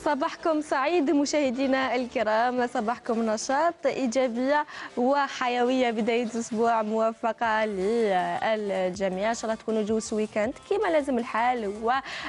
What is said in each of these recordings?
صباحكم سعيد مشاهدينا الكرام، صباحكم نشاط إيجابية وحيوية. بداية أسبوع موفقة للجميع، إن شاء الله تكونوا جوز ويكند كما لازم الحال،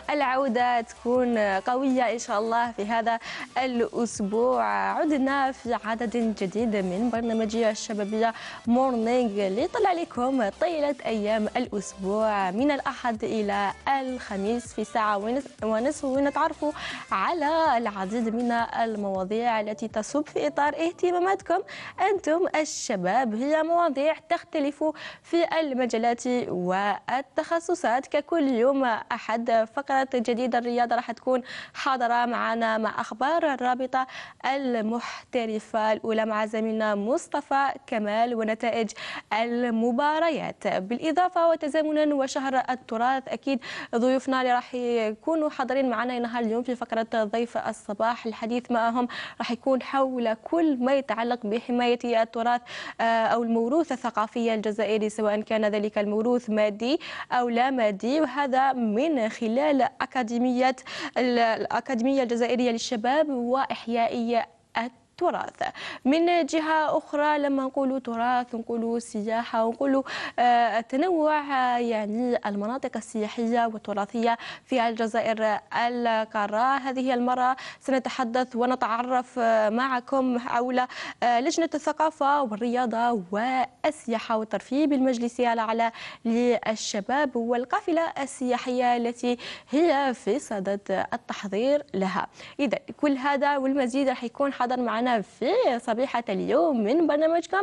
والعودة تكون قوية إن شاء الله. في هذا الأسبوع عدنا في عدد جديد من برنامجية الشبابية مورنينغ اللي طلع لكم طيلة أيام الأسبوع من الأحد إلى الخميس في ساعة ونصف، ونتعرفوا على العديد من المواضيع التي تصب في إطار اهتماماتكم أنتم الشباب. هي مواضيع تختلف في المجالات والتخصصات. ككل يوم أحد فقرة جديدة الرياضة راح تكون حاضرة معنا مع أخبار الرابطة المحترفة الأولى مع زميلنا مصطفى كمال ونتائج المباريات. بالإضافة وتزامنا وشهر التراث، أكيد ضيوفنا اللي راح يكونوا حاضرين معنا نهار اليوم في فقرة ضيف الصباح الحديث معهم راح يكون حول كل ما يتعلق بحماية التراث أو الموروث الثقافي الجزائري، سواء كان ذلك الموروث مادي أو لا مادي، وهذا من خلال الأكاديمية الجزائرية للشباب وإحياء التراث. من جهة أخرى لما نقولوا تراث نقولوا سياحة ونقولوا تنوع يعني المناطق السياحية والتراثية في الجزائر القارة. هذه المرة سنتحدث ونتعرف معكم حول لجنة الثقافة والرياضة والسياحة والترفيه بالمجلس الأعلى للشباب والقافلة السياحية التي هي في صدد التحضير لها. إذا كل هذا والمزيد راح يكون حاضر معنا في صبيحة اليوم من برنامجكم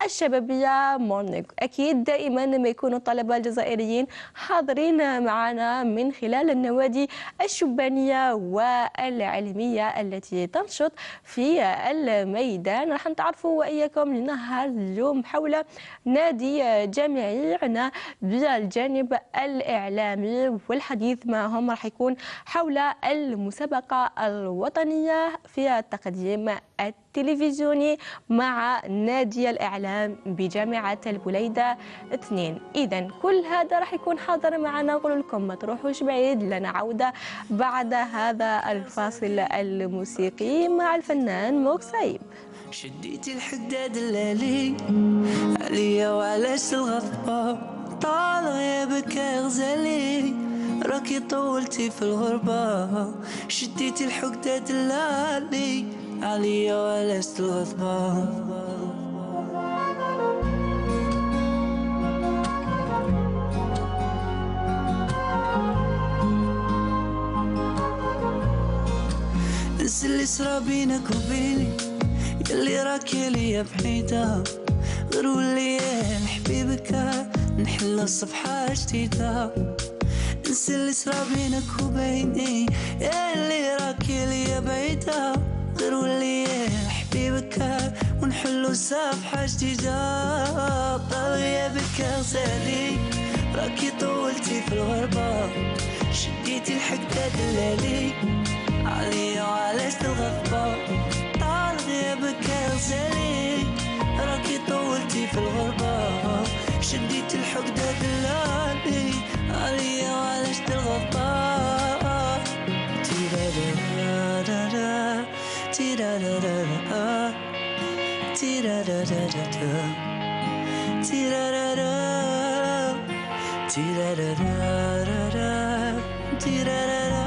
الشبابية مورنينغ. أكيد دائما ما يكون الطلبة الجزائريين حاضرين معنا من خلال النوادي الشبانية والعلمية التي تنشط في الميدان. راح نتعرفوا وإياكم لنهار اليوم حول نادي جامعي يعنى بالجانب الإعلامي، والحديث معهم راح يكون حول المسابقة الوطنية في التقديم التلفزيوني مع نادي الإعلام بجامعة البليدة 2. إذن كل هذا راح يكون حاضر معنا. نقول لكم ما تروحوش بعيد، لنا عودة بعد هذا الفاصل الموسيقي مع الفنان موكسايب. شديتي الحداد الليالي عليا وعلاش الغضبة، طال غيابك يا غزالي راكي طولتي في الغربة. شديتي الحداد الليالي عليا وعلاش الغضبة. نسي اللي صرا بينك وبيني ياللي راكي ليا بعيدة، غير وليا حبيبك نحل صفحة جديدة. نسي اللي صرا بينك وبيني ياللي راكي ليا بعيدة، غير وليا حبيبك ونحلو صفحة جديدة. طال غيابك يا غزالي راكي طولتي في الغربة، شديتي الحداد الليالي عليا وعلاش الغضبة. طال غيابك يا غزالي راكي طولتي في الغربة، شديتي الحداد الليالي عليا وعلاش الغضبة. تيرارارارا تيرارارارا تيرارارارا تيرارارارا تيرارارارا تيرارارارا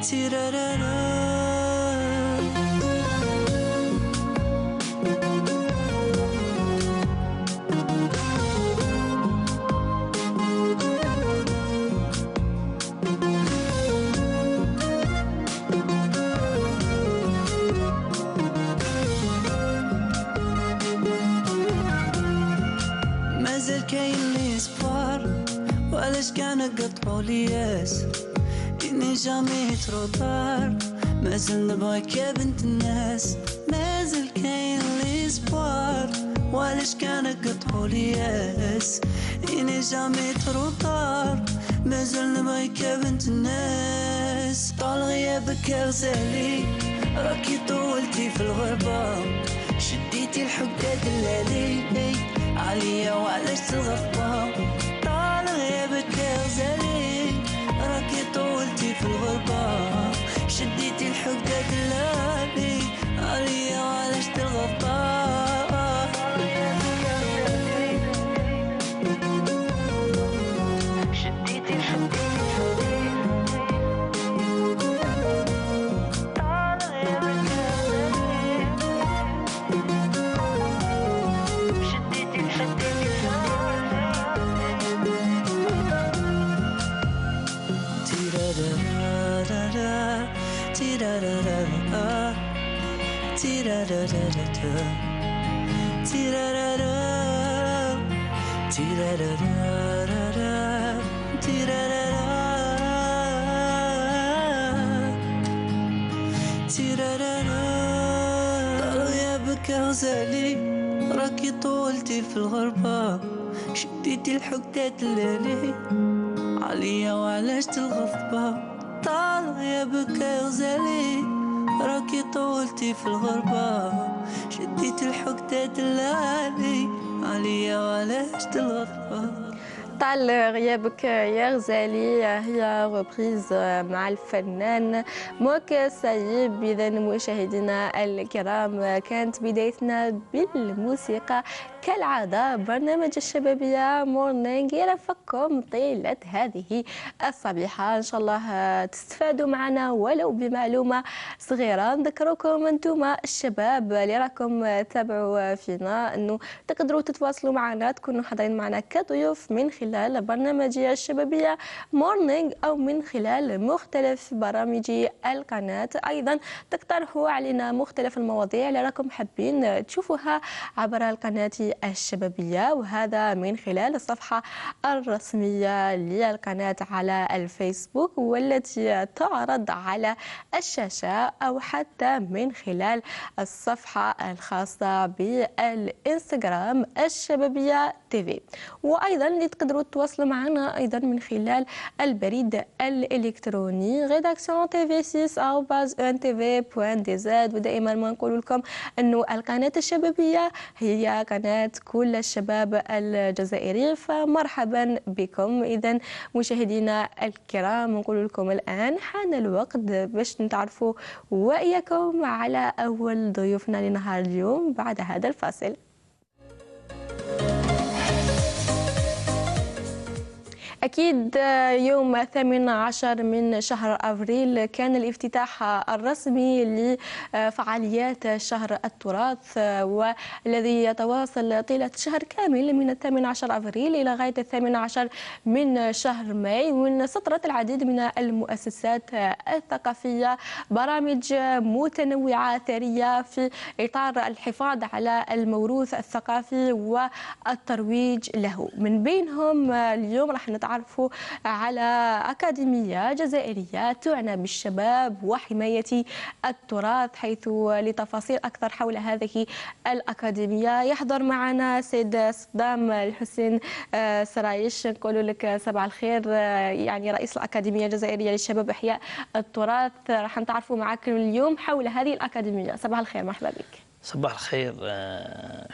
تيرارارارا. مازال كاين لي اسبوار وعلاش كان قطعوا لي ياس إني جامي تروطار، مازال نبغيك يا بنت الناس. مازال كاين لي اسبوار وعلاش كان قطعوا لي ياس إني جامي تروطار، مازال نبغيك يا بنت الناس. طال غيابك يا غزالي راكي طولتي في الغربة، شديتي الحداد الليالي عليا وعلاش الغضبة. طال غيابك يا غزالي تيرارارارارا، تيرارارا. طاروا يا بكا غزالي، راكي طولتي في الغربة، شديتي الحكات الليالي عليا وعلاش الغضبة. طالع يا بكا غزالي، راكي طولتي في الغربة، شديتي الحكات الليالي عليا وعلاش الغضبة. طال غيابك يا غزالي هي غوبريز مع الفنان موك سايب. إذا مشاهدينا الكرام كانت بدايتنا بالموسيقى كالعادة. برنامج الشبابية مورنينغ يرافقكم طيلة هذه الصبيحة. إن شاء الله تستفادوا معنا ولو بمعلومة صغيرة. نذكركم أنتم الشباب اللي راكم تابعوا فينا أنه تقدروا تتواصلوا معنا، تكونوا حاضرين معنا كضيوف من خلال برنامج الشبابية مورنينغ أو من خلال مختلف برامج القناة. أيضا تقترحوا علينا مختلف المواضيع اللي راكم حابين تشوفوها عبر القناة الشبابية، وهذا من خلال الصفحة الرسمية للقناة على الفيسبوك والتي تعرض على الشاشة، أو حتى من خلال الصفحة الخاصة بالإنستغرام الشبابية تيفي. وأيضا اللي تقدروا تتواصلوا معنا أيضا من خلال البريد الإلكتروني rédaction tv6@untv.dz. ودائما ما نقول لكم أنه القناة الشبابية هي قناة كل الشباب الجزائري، فمرحبا بكم. إذا مشاهدينا الكرام نقول لكم الآن حان الوقت باش نتعرفوا وإياكم على أول ضيوفنا لنهار اليوم بعد هذا الفاصل. أكيد يوم 18 من شهر أبريل كان الافتتاح الرسمي لفعاليات شهر التراث، والذي يتواصل طيلة شهر كامل من 18 أبريل إلى غاية 18 من شهر ماي. ومن سطرت العديد من المؤسسات الثقافية برامج متنوعة ثرية في إطار الحفاظ على الموروث الثقافي والترويج له. من بينهم اليوم راح نتعرفوا على أكاديمية جزائرية تعنى بالشباب وحماية التراث، حيث لتفاصيل أكثر حول هذه الأكاديمية يحضر معنا سيد صدام الحسين سرايش. نقول لك صباح الخير، يعني رئيس الأكاديمية الجزائرية للشباب إحياء التراث. راح نتعرفوا معك اليوم حول هذه الأكاديمية. صباح الخير، مرحبا بك. صباح الخير،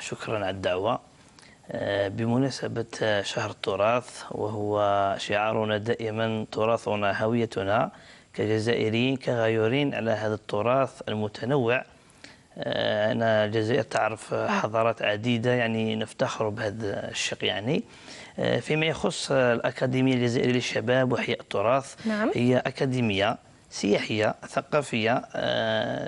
شكرا على الدعوة. بمناسبة شهر التراث، وهو شعارنا دائما تراثنا هويتنا كجزائريين كغيورين على هذا التراث المتنوع. أنا الجزائر تعرف حضارات عديدة، يعني نفتخر بهذا الشق. يعني فيما يخص الأكاديمية الجزائرية للشباب وإحياء التراث، نعم. هي أكاديمية سياحية ثقافية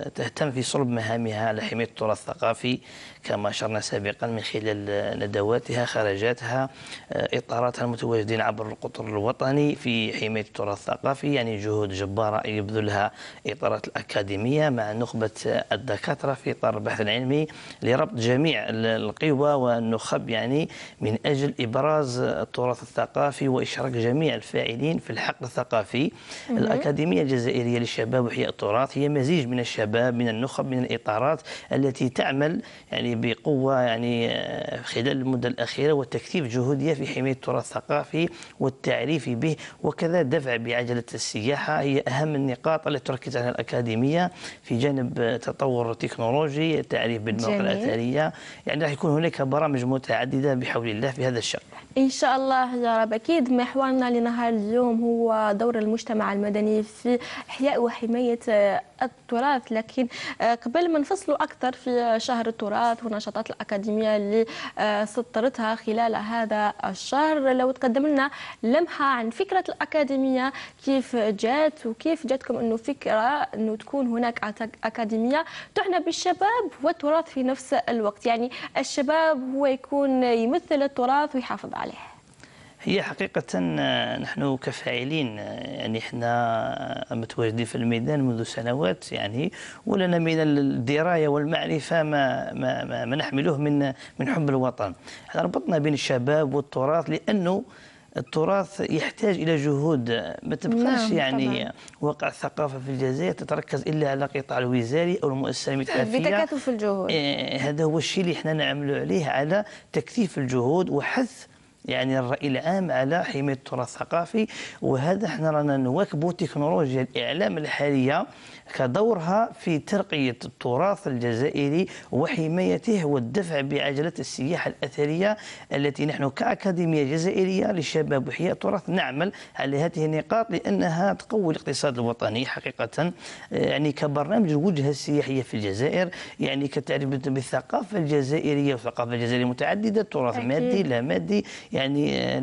تهتم في صلب مهامها على حماية التراث الثقافي كما أشرنا سابقا من خلال ندواتها، خرجاتها، إطاراتها المتواجدين عبر القطر الوطني في حماية التراث الثقافي. يعني جهود جبارة يبذلها إطارات الأكاديمية مع نخبة الدكاترة في إطار البحث العلمي لربط جميع القوى والنخب، يعني من أجل إبراز التراث الثقافي وإشراك جميع الفاعلين في الحقل الثقافي. الأكاديمية الجزائرية للشباب وإحياء التراث هي مزيج من الشباب، من النخب، من الإطارات التي تعمل يعني بقوة يعني خلال المدة الأخيرة وتكثيف جهودها في حماية التراث الثقافي والتعريف به، وكذا دفع بعجلة السياحة. هي أهم النقاط التي تركز عليها الأكاديمية في جانب تطور التكنولوجي، التعريف بالمواقع الأثرية. يعني راح يكون هناك برامج متعددة بحول الله في هذا الشأن إن شاء الله يا رب. أكيد محورنا لنهار اليوم هو دور المجتمع المدني في إحياء وحماية التراث، لكن قبل ما نفصلوا أكثر في شهر التراث ونشاطات الأكاديمية اللي سطرتها خلال هذا الشهر، لو تقدم لنا لمحة عن فكرة الأكاديمية، كيف جات وكيف جاتكم أنه فكرة أنه تكون هناك أكاديمية تعنى بالشباب والتراث في نفس الوقت، يعني الشباب هو يكون يمثل التراث ويحافظ عليه. هي حقيقة نحن كفاعلين يعني احنا متواجدين في الميدان منذ سنوات يعني، ولنا من الدراية والمعرفة ما نحمله من حب الوطن. احنا ربطنا بين الشباب والتراث لأنه التراث يحتاج إلى جهود، ما تبقاش يعني طبعا. واقع الثقافة في الجزائر تتركز إلا على القطاع الوزاري أو المؤسسة المتحفية. بتكاتف الجهود. هذا هو الشيء اللي احنا نعمل عليه، على تكثيف الجهود وحث يعني الرأي العام على حماية التراث الثقافي. وهذا احنا رانا نواكبوا تكنولوجيا الإعلام الحالية كدورها في ترقية التراث الجزائري وحمايته والدفع بعجلة السياحة الأثرية التي نحن كأكاديمية جزائرية للشباب وإحياء التراث نعمل على هذه النقاط لأنها تقوي الاقتصاد الوطني حقيقة. يعني كبرنامج الوجهة السياحية في الجزائر، يعني كتعريف بالثقافة الجزائرية والثقافة الجزائرية متعددة، تراث مادي لا مادي، يعني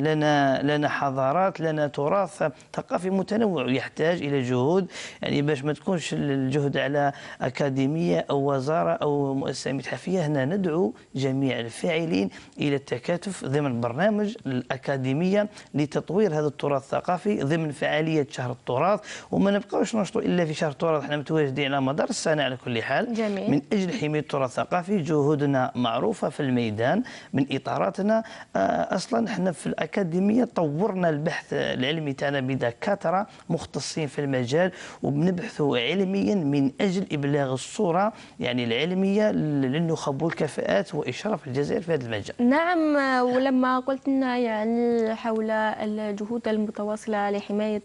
لنا حضارات، لنا تراث ثقافي متنوع يحتاج إلى جهود، يعني باش ما تكونش الجهد على أكاديمية أو وزارة أو مؤسسة متحفية. هنا ندعو جميع الفاعلين إلى التكاتف ضمن برنامج الأكاديمية لتطوير هذا التراث الثقافي ضمن فعالية شهر التراث. وما نبقاوش ننشطوا إلا في شهر التراث، احنا متواجدين على مدار السنة على كل حال. جميل. من أجل حماية التراث الثقافي جهودنا معروفة في الميدان من إطاراتنا. أصلا احنا في الأكاديمية طورنا البحث العلمي تاعنا بدكاترة مختصين في المجال، وبنبحثوا علميا من أجل إبلاغ الصورة يعني العلمية للنخب والكفاءات وإشراف الجزائر في هذا المجال. نعم، ولما قلت لنا يعني حول الجهود المتواصلة لحماية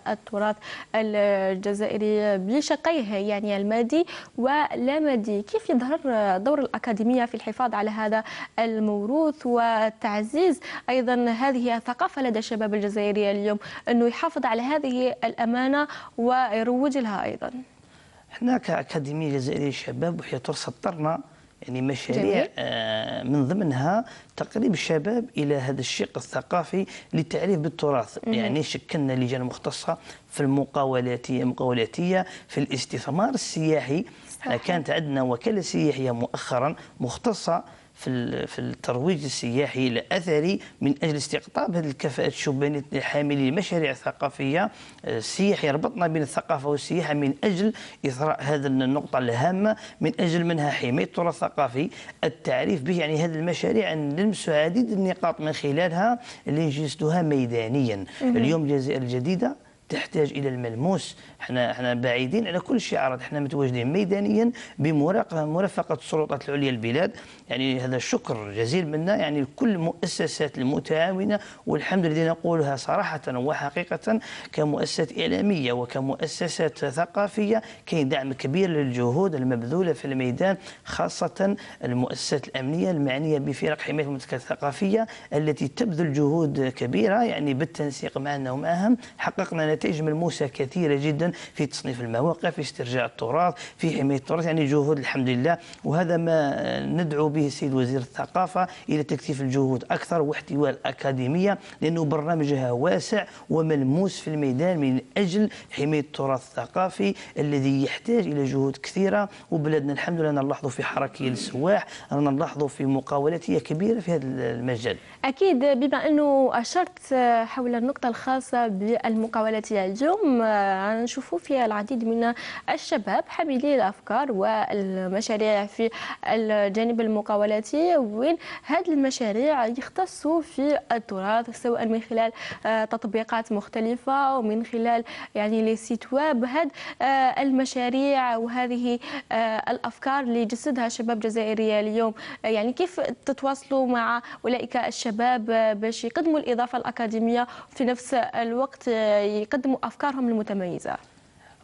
التراث الجزائري بشقيه يعني المادي واللامادي، كيف يظهر دور الأكاديمية في الحفاظ على هذا الموروث وتعزيز أيضا هذه الثقافة لدى الشباب الجزائري اليوم، أنه يحافظ على هذه الأمانة ويروج لها أيضا؟ احنا كأكاديمية جزائرية للشباب وحياة التراث سطرنا يعني مشاريع من ضمنها تقريب الشباب إلى هذا الشق الثقافي للتعريف بالتراث. يعني شكلنا لجان مختصة في المقاولاتية، في الاستثمار السياحي. احنا كانت عندنا وكالة سياحية مؤخرا مختصة في الترويج السياحي الأثري من أجل استقطاب هذه الكفاءات الشبانية حاملي المشاريع الثقافية السياحية. ربطنا بين الثقافة والسياحة من أجل إثراء هذه النقطة الهامة، من أجل منها حماية التراث الثقافي، التعريف به. يعني هذه المشاريع نلمس عديد النقاط من خلالها اللي نجسدها ميدانيا. اليوم الجزائر الجديدة تحتاج الى الملموس. احنا بعيدين على كل الشعارات، احنا متواجدين ميدانيا بمرافقه السلطات العليا البلاد. يعني هذا شكر جزيل منا يعني لكل المؤسسات المتعاونه، والحمد لله نقولها صراحه وحقيقه كمؤسسات اعلاميه وكمؤسسات ثقافيه كاين دعم كبير للجهود المبذوله في الميدان، خاصه المؤسسات الامنيه المعنيه بفرق حمايه الممتلكات الثقافيه التي تبذل جهود كبيره يعني بالتنسيق معنا ومعهم. حققنا نتائج ملموسه كثيره جدا في تصنيف المواقع، في استرجاع التراث، في حمايه التراث، يعني جهود الحمد لله. وهذا ما ندعو به السيد وزير الثقافه الى تكثيف الجهود اكثر واحتواء الاكاديميه، لانه برنامجها واسع وملموس في الميدان من اجل حمايه التراث الثقافي الذي يحتاج الى جهود كثيره. وبلادنا الحمد لله نلاحظوا في حركيه السواح، رانا نلاحظوا في مقاولاتيه كبيره في هذا المجال. اكيد، بما انه اشرت حول النقطه الخاصه بالمقاولاتيه، اليوم نشوفوا في العديد من الشباب حاملي الافكار والمشاريع في الجانب المقاولاتي، وين هذه المشاريع يختصوا في التراث سواء من خلال تطبيقات مختلفه ومن خلال يعني لي سيت ويب. هذه المشاريع وهذه الافكار اللي جسدها الشباب الجزائريه اليوم، يعني كيف تتواصلوا مع اولئك الشباب باش يقدموا الاضافه الاكاديميه وفي نفس الوقت يقدموا افكارهم المتميزه؟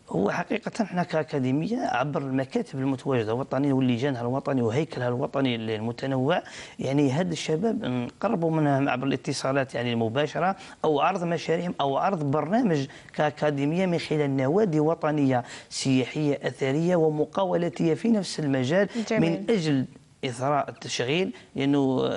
هو حقيقة احنا كأكاديمية عبر المكاتب المتواجدة الوطنية واللجانها الوطني وهيكلها الوطني المتنوع، يعني هاد الشباب نقربوا منهم عبر الاتصالات يعني المباشرة أو عرض مشاريعهم أو عرض برنامج كأكاديمية من خلال نوادي وطنية سياحية أثرية ومقاولاتية في نفس المجال. جميل. من أجل إثراء التشغيل، لأنه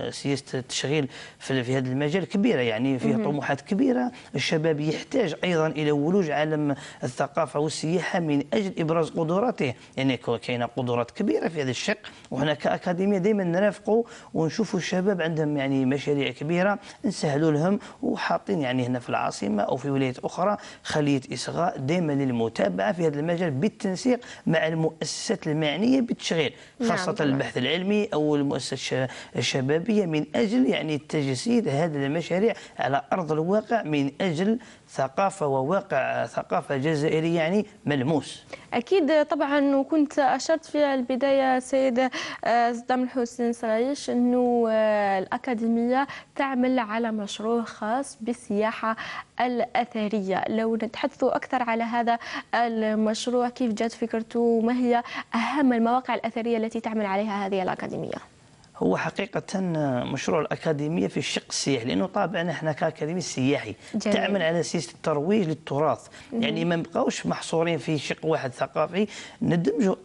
سياسة التشغيل في هذا المجال كبيرة، يعني فيها طموحات كبيرة. الشباب يحتاج أيضا إلى ولوج عالم الثقافة والسياحة من أجل إبراز قدراته، يعني كاينة قدرات كبيرة في هذا الشق، وهنا كأكاديمية دائما نرافقوا ونشوفوا الشباب عندهم يعني مشاريع كبيرة نسهلوا لهم، وحاطين يعني هنا في العاصمة أو في ولايات أخرى خلية إصغاء دائما للمتابعة في هذا المجال بالتنسيق مع المؤسسات المعنية بالتشغيل، خاصة نعم البحث العلمي أو المؤسسات الشبابية، من أجل يعني تجسيد هذه المشاريع على أرض الواقع من أجل ثقافة وواقع ثقافة جزائري يعني ملموس. أكيد طبعا. وكنت أشرت في البداية سيد صدام الحسين سرايش أنه الأكاديمية تعمل على مشروع خاص بالسياحة الأثرية. لو نتحدث أكثر على هذا المشروع، كيف جات فكرته وما هي أهم المواقع الأثرية التي تعمل عليها هذه الأكاديمية؟ هو حقيقة مشروع الأكاديمية في الشق السياحي، لأنه طابعنا احنا كأكاديمي سياحي جميل. تعمل على سياسة الترويج للتراث، يعني ما نبقاوش محصورين في شق واحد ثقافي، ندمجوا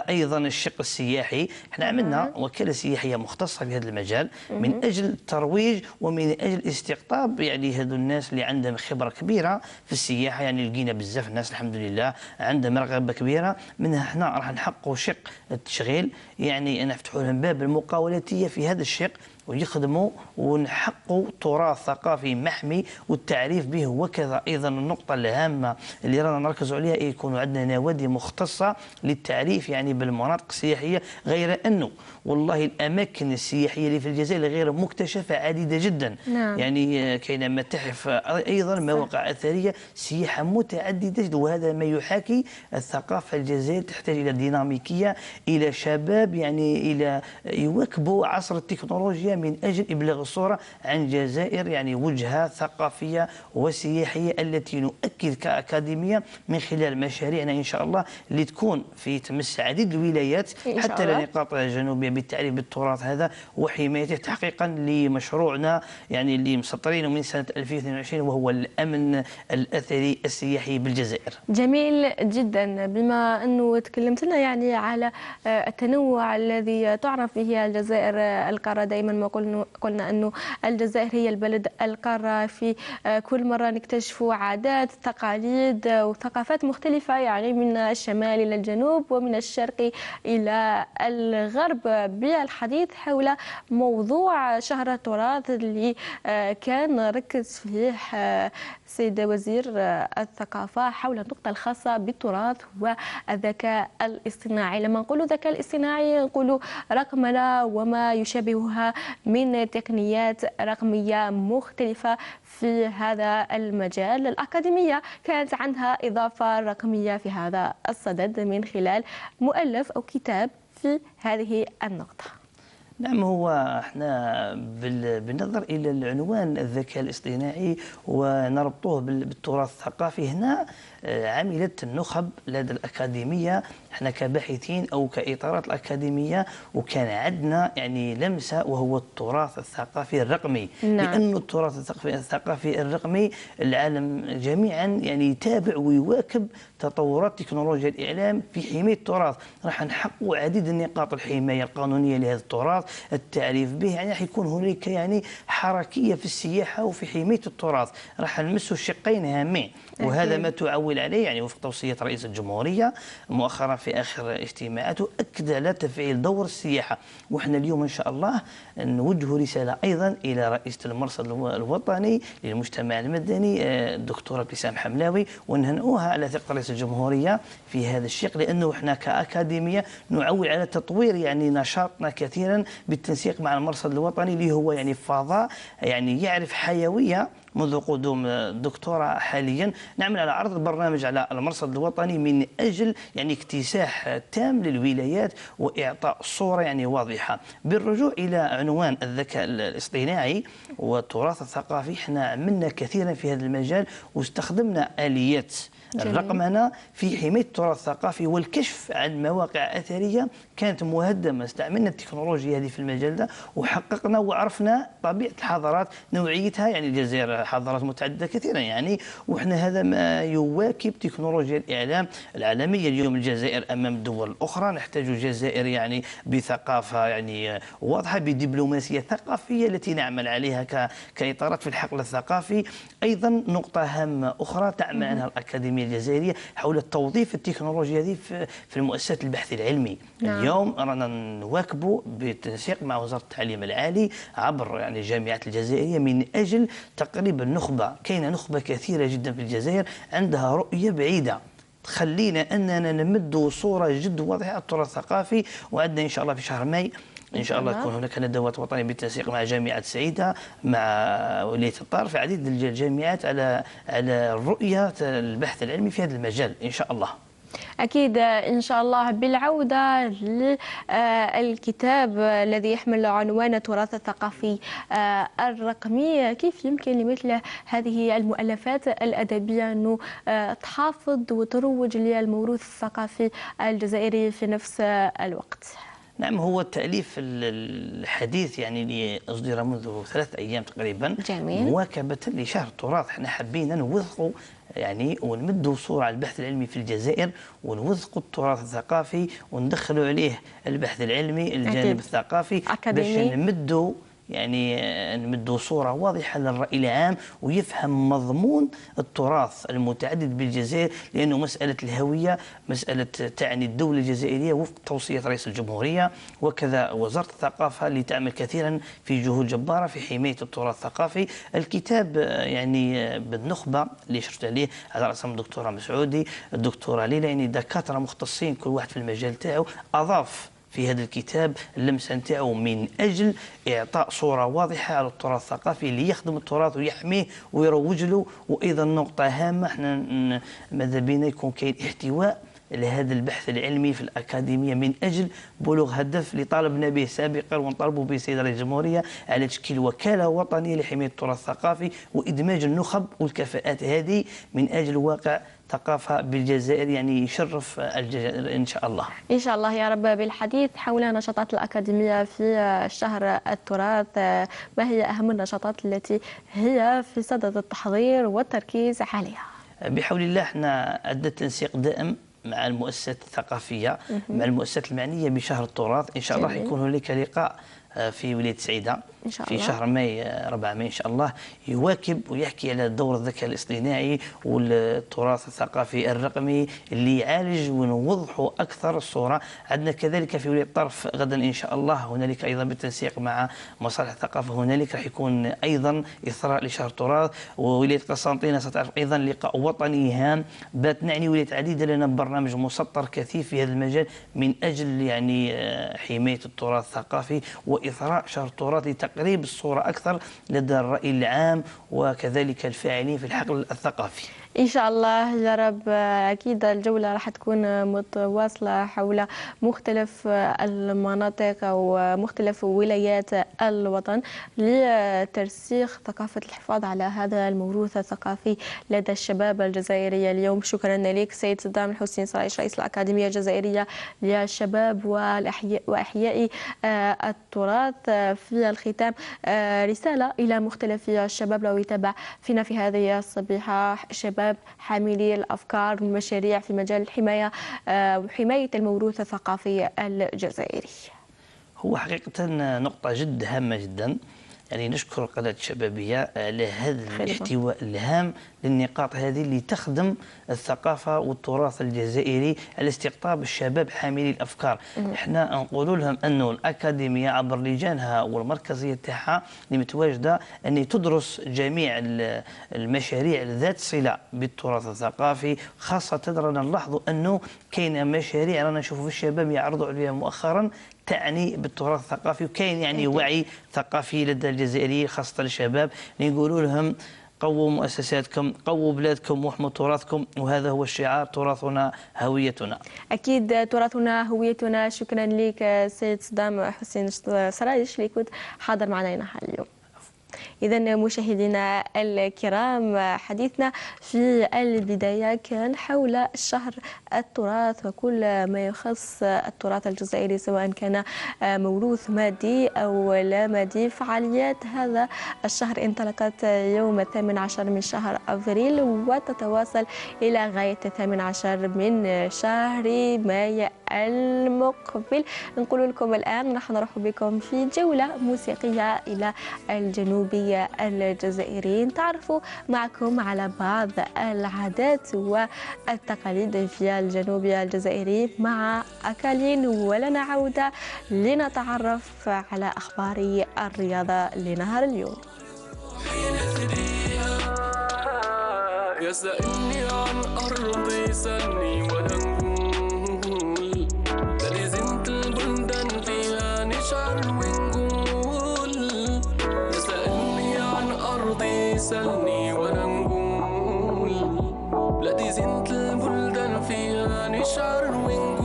أيضا الشق السياحي. احنا عملنا وكالة سياحية مختصة في هذا المجال من أجل الترويج ومن أجل استقطاب يعني هذو الناس اللي عندهم خبرة كبيرة في السياحة. يعني لقينا بزاف الناس الحمد لله عندهم رغبة كبيرة، منها احنا راح نحققوا شق التشغيل، يعني نفتحوا لهم باب المقاولات في هذا الشق ويخدموا ونحققوا تراث ثقافي محمي والتعريف به. وكذا ايضا النقطه الهامه اللي رانا نركزوا عليها يكون عندنا نوادي مختصه للتعريف يعني بالمناطق السياحيه، غير انه والله الاماكن السياحيه اللي في الجزائر غير مكتشفه عديده جدا. نعم. يعني كاينه متاحف ايضا مواقع اثريه سياحه متعدده جدا، وهذا ما يحاكي الثقافه الجزائريه تحتاج الى ديناميكيه، الى شباب يعني الى يواكبوا عصر التكنولوجيا من أجل إبلاغ الصورة عن الجزائر يعني وجهة ثقافية وسياحية التي نؤكد كأكاديمية من خلال مشاريعنا إن شاء الله اللي تكون في تمس عديد الولايات حتى النقاط الجنوبية بالتعريف بالتراث هذا وحمايته، تحقيقا لمشروعنا يعني اللي مسطرينه من سنة 2022 وهو الأمن الأثري السياحي بالجزائر. جميل جدا. بما أنه تكلمت لنا يعني على التنوع الذي تعرف به الجزائر القارة، دائما ما قلنا أنه الجزائر هي البلد القارة، في كل مرة نكتشف عادات تقاليد وثقافات مختلفة، يعني من الشمال إلى الجنوب ومن الشرق إلى الغرب. بالحديث حول موضوع شهر التراث اللي كان ركز فيه سيد وزير الثقافة حول النقطة الخاصة بالتراث والذكاء الاصطناعي. لما نقول الذكاء الاصطناعي نقول رقمنة وما يشابهها من تقنيات رقمية مختلفة في هذا المجال. الأكاديمية كانت عندها إضافة رقمية في هذا الصدد من خلال مؤلف أو كتاب في هذه النقطة. نعم، هو احنا بالنظر الى العنوان الذكاء الاصطناعي ونربطوه بالتراث الثقافي، هنا عملت النخب لدى الأكاديمية احنا كباحثين أو كإطارات الأكاديمية، وكان عندنا يعني لمسة وهو التراث الثقافي الرقمي. نعم. لأن التراث الثقافي الرقمي العالم جميعا يعني يتابع ويواكب تطورات تكنولوجيا الإعلام في حماية التراث. راح نحققوا عديد النقاط الحماية القانونية لهذا التراث، التعريف به، يعني راح يكون هناك يعني حركية في السياحة وفي حماية التراث. راح نمسوا الشقين هامين، وهذا ما تعول عليه يعني وفق توصية رئيس الجمهورية مؤخرا في آخر اجتماعاته، أكد على تفعيل دور السياحة. وإحنا اليوم إن شاء الله نوجه رسالة أيضا إلى رئيسة المرصد الوطني للمجتمع المدني الدكتورة ابتسام حملاوي، ونهنئوها على ثقة رئيس الجمهورية في هذا الشق، لأنه إحنا كأكاديمية نعول على تطوير يعني نشاطنا كثيرا بالتنسيق مع المرصد الوطني اللي هو يعني فضاء يعني يعرف حيوية. منذ قدوم الدكتورة حاليا نعمل على عرض البرنامج على المرصد الوطني من أجل يعني اكتساح تام للولايات وإعطاء صورة يعني واضحة. بالرجوع إلى عنوان الذكاء الاصطناعي والتراث الثقافي، احنا عملنا كثيرا في هذا المجال واستخدمنا آليات الرقمنة في حماية التراث الثقافي والكشف عن مواقع أثرية كانت مهدمة. استعملنا التكنولوجيا هذه هذه في المجال ده، وحققنا وعرفنا طبيعة الحضارات نوعيتها. يعني الجزائر حضارات متعددة كثيرا يعني، وإحنا هذا ما يواكب تكنولوجيا الإعلام العالمية. اليوم الجزائر أمام الدول الأخرى، نحتاج جزائر يعني بثقافة يعني واضحة، بدبلوماسية ثقافية التي نعمل عليها كإطارات في الحقل الثقافي. أيضا نقطة هامة أخرى تعمل عنها الأكاديمية الجزائرية حول توظيف التكنولوجيا هذه في المؤسسات البحث العلمي. نعم. اليوم رانا نواكبوا بالتنسيق مع وزارة التعليم العالي عبر يعني الجامعات الجزائرية من أجل تقريب النخبة. كاينة نخبة كثيرة جدا في الجزائر عندها رؤية بعيدة تخلينا أننا نمد صورة جد واضحة على التراث الثقافي. وعندنا إن شاء الله في شهر ماي إن شاء الله تكون هناك ندوات وطنية بالتنسيق مع جامعة سعيدة مع ولاية الطار في عديد الجامعات على الرؤية البحث العلمي في هذا المجال إن شاء الله. أكيد إن شاء الله. بالعودة للكتاب الذي يحمل عنوان التراث الثقافي الرقمي، كيف يمكن لمثل هذه المؤلفات الأدبية أنه تحافظ وتروج للموروث الثقافي الجزائري في نفس الوقت؟ نعم، هو التأليف الحديث يعني اللي أصدر منذ 3 أيام تقريبا. جميل. مواكبة لشهر التراث، احنا حبينا نوثقوا يعني ونمدوا صورة على البحث العلمي في الجزائر، ونوثقوا التراث الثقافي وندخلوا عليه البحث العلمي الجانب الثقافي باش نمدوا صورة واضحة للرأي العام ويفهم مضمون التراث المتعدد بالجزائر. لأنه مسألة الهوية مسألة تعني الدولة الجزائرية وفق توصية رئيس الجمهورية، وكذا وزارة الثقافة اللي تعمل كثيرا في جهود جبارة في حماية التراث الثقافي. الكتاب يعني بالنخبة اللي شرفت عليه على رأسهم الدكتورة مسعودي، الدكتورة ليلى، يعني دكاترة مختصين كل واحد في المجال تاعو، أضاف في هذا الكتاب اللمسة نتاعو من أجل إعطاء صورة واضحة على التراث الثقافي اللي يخدم التراث ويحميه ويروج له. وأيضا نقطة هامة، احنا ماذا بينا يكون كاين احتواء لهذا البحث العلمي في الأكاديمية من أجل بلوغ هدف اللي طالبنا به سابقا ونطالبوا به السيد رئيس الجمهورية على تشكيل وكالة وطنية لحماية التراث الثقافي وإدماج النخب والكفاءات هذه من أجل واقع ثقافة بالجزائر يعني يشرف الجزائر إن شاء الله. إن شاء الله يا رب. بالحديث حول نشاطات الأكاديمية في شهر التراث، ما هي أهم النشاطات التي هي في صدد التحضير والتركيز عليها؟ بحول الله احنا عندنا تنسيق دائم مع المؤسسات الثقافية مع المؤسسات المعنية بشهر التراث. إن شاء الله راح يكون هناك لقاء في ولاية سعيدة إن شاء في الله. شهر ماي 4 ماي إن شاء الله، يواكب ويحكي على دور الذكاء الاصطناعي والتراث الثقافي الرقمي اللي يعالج ونوضحوا أكثر الصورة. عندنا كذلك في ولاية الطرف غدا إن شاء الله هنالك أيضا بالتنسيق مع مصالح الثقافة هنالك راح يكون أيضا إثراء لشهر التراث. وولاية قسنطينة ستعرف أيضا لقاء وطني هام بات نعني ولايات عديدة لنا برنامج مسطر كثيف في هذا المجال من أجل يعني حماية التراث الثقافي وإثراء شهر التراث لتقريب الصورة أكثر لدى الرأي العام وكذلك الفاعلين في الحقل الثقافي. إن شاء الله يا رب. أكيد الجولة راح تكون متواصلة حول مختلف المناطق ومختلف ولايات الوطن لترسيخ ثقافة الحفاظ على هذا الموروث الثقافي لدى الشباب الجزائرية. اليوم شكرا لك سيد صدام الحسين صرايش رئيس الأكاديمية الجزائرية للشباب وإحياء التراث. في الختام رسالة إلى مختلف الشباب لو يتابع فينا في هذه الصبيحة، شباب حاملي الأفكار والمشاريع في مجال الحماية وحماية الموروث الثقافي الجزائري. هو حقيقة نقطة جد هامة جدا، يعني نشكر القناة الشبابية على هذا الاحتواء الهام للنقاط هذه اللي تخدم الثقافة والتراث الجزائري على استقطاب الشباب حاملي الأفكار. احنا نقول لهم أنه الأكاديمية عبر لجانها والمركزية تاعها اللي متواجدة أن تدرس جميع المشاريع ذات صلة بالتراث الثقافي. خاصة رانا نلاحظوا أنه كاين مشاريع رانا نشوفوا في الشباب يعرضوا عليها مؤخرا تعني بالتراث الثقافي، وكاين يعني وعي ثقافي لدى الجزائريين خاصة الشباب نقولوا لهم قووا مؤسساتكم، قووا بلادكم واحموا تراثكم، وهذا هو الشعار تراثنا هويتنا. أكيد تراثنا هويتنا. شكرا لك سيد صدام حسين صرايش اللي كنت حاضر معنا هنا اليوم. إذا مشاهدينا الكرام، حديثنا في البداية كان حول شهر التراث وكل ما يخص التراث الجزائري، سواء كان موروث مادي أو لا مادي. فعاليات هذا الشهر انطلقت يوم 18 من شهر أبريل وتتواصل إلى غاية 18 من شهر مايو المقبل. نقول لكم الآن راح نرحب بكم في جولة موسيقية إلى الجنوبية الجزائرية، نتعرفوا معكم على بعض العادات والتقاليد في الجنوبية الجزائرية مع أكالين، ولنا عودة لنتعرف على أخبار الرياضة لنهار اليوم. يسألني عن أرضي سلني ونقول الذي زنت البلدان فيها نشعر ونقول. يسألني عن أرضي سلني ونقول الذي زنت البلدان فيها نشعر ونقول.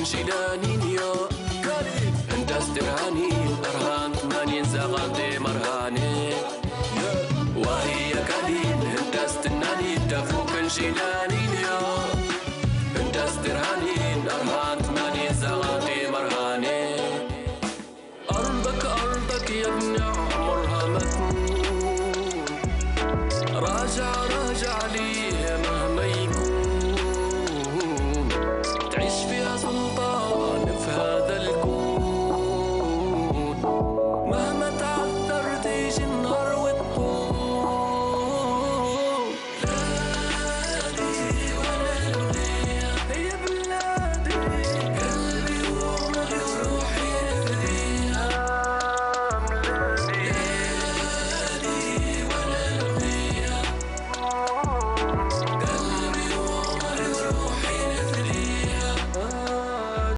شيلاني يا كاري انت استرهاني ارهان ثمانين زغالتي مرهاني وهي كادين انت استناني تفوق شيلاني